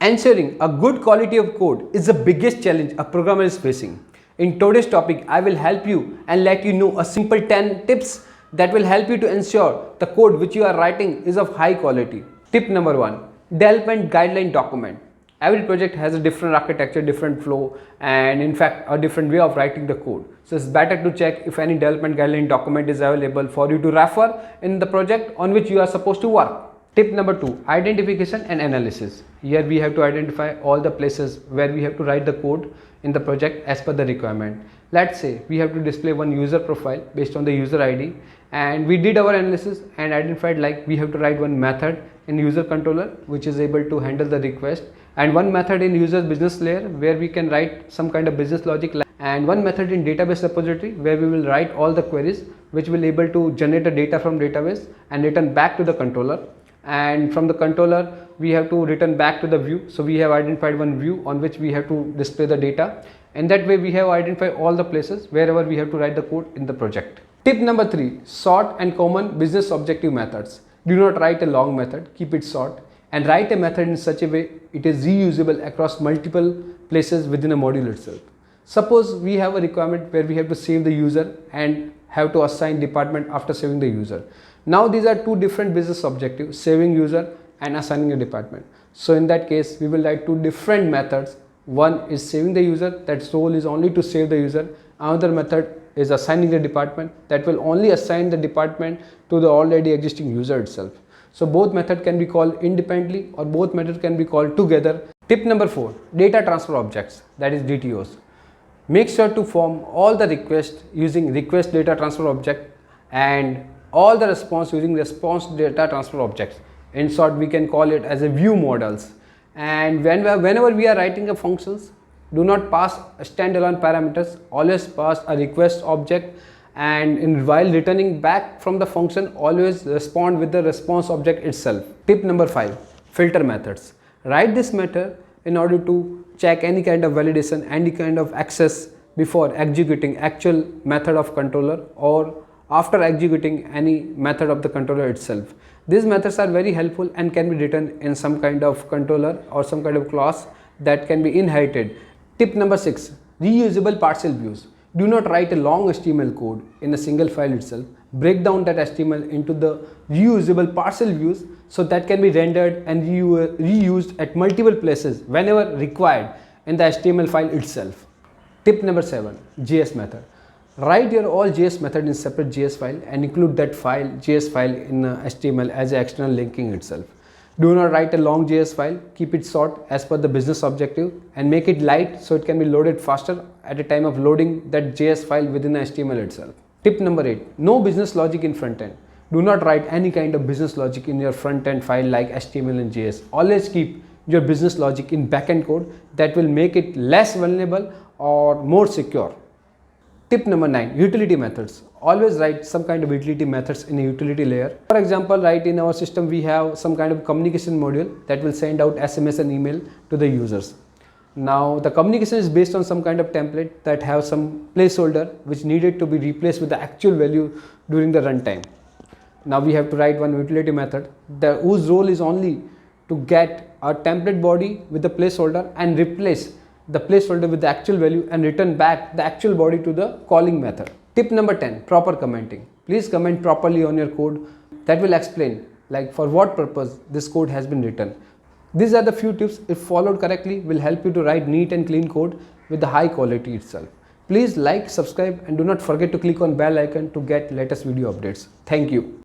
Ensuring a good quality of code is the biggest challenge a programmer is facing. In today's topic, I will help you and let you know a simple 10 tips that will help you to ensure the code which you are writing is of high quality. Tip number 1. Development guideline document. Every project has a different architecture, different flow, and in fact a different way of writing the code. So it's better to check if any development guideline document is available for you to refer in the project on which you are supposed to work. Tip number 2, identification and analysis. Here we have to identify all the places where we have to write the code in the project as per the requirement. Let's say we have to display one user profile based on the user ID, and we did our analysis and identified like we have to write one method in user controller which is able to handle the request, and one method in user business layer where we can write some kind of business logic, and one method in database repository where we will write all the queries which will able to generate the data from database and return back to the controller. And from the controller we have to return back to the view. So we have identified one view on which we have to display the data, and that way we have identified all the places wherever we have to write the code in the project. Tip number 3, short and common business objective methods. Do not write a long method, keep it short, and write a method in such a way it is reusable across multiple places within a module itself. Suppose we have a requirement where we have to save the user and have to assign department after saving the user. Now these are two different business objectives, saving user and assigning a department. So in that case we will write two different methods. One is saving the user, that role is only to save the user. Another method is assigning the department, that will only assign the department to the already existing user itself. So both methods can be called independently or both methods can be called together. Tip number 4, data transfer objects, that is DTOs. Make sure to form all the requests using request data transfer object and all the response using response data transfer objects. In short, we can call it as a view models. And whenever we are writing a functions, do not pass standalone parameters, always pass a request object, and while returning back from the function, always respond with the response object itself. Tip number 5, filter methods. Write this method in order to check any kind of validation, any kind of access before executing actual method of controller or after executing any method of the controller itself. These methods are very helpful and can be written in some kind of controller or some kind of class that can be inherited. Tip number 6, reusable partial views. Do not write a long HTML code in a single file itself. Break down that HTML into the reusable partial views so that can be rendered and reused at multiple places whenever required in the HTML file itself. Tip number 7, JS method. Write your all JS method in separate JS file and include that file, JS file in HTML as an external linking itself. Do not write a long JS file, keep it short as per the business objective and make it light so it can be loaded faster at the time of loading that JS file within the HTML itself. Tip number 8, no business logic in front end. Do not write any kind of business logic in your front end file like HTML and JS. Always keep your business logic in backend code that will make it less vulnerable or more secure. Tip number 9, utility methods. Always write some kind of utility methods in a utility layer. For example, right in our system we have some kind of communication module that will send out SMS and email to the users. Now the communication is based on some kind of template that have some placeholder which needed to be replaced with the actual value during the runtime. Now we have to write one utility method whose role is only to get a template body with the placeholder and replace the placeholder with the actual value and return back the actual body to the calling method. Tip number 10, proper commenting. Please comment properly on your code. That will explain like for what purpose this code has been written. These are the few tips, if followed correctly, will help you to write neat and clean code with the high quality itself. Please like, subscribe and do not forget to click on bell icon to get latest video updates. Thank you.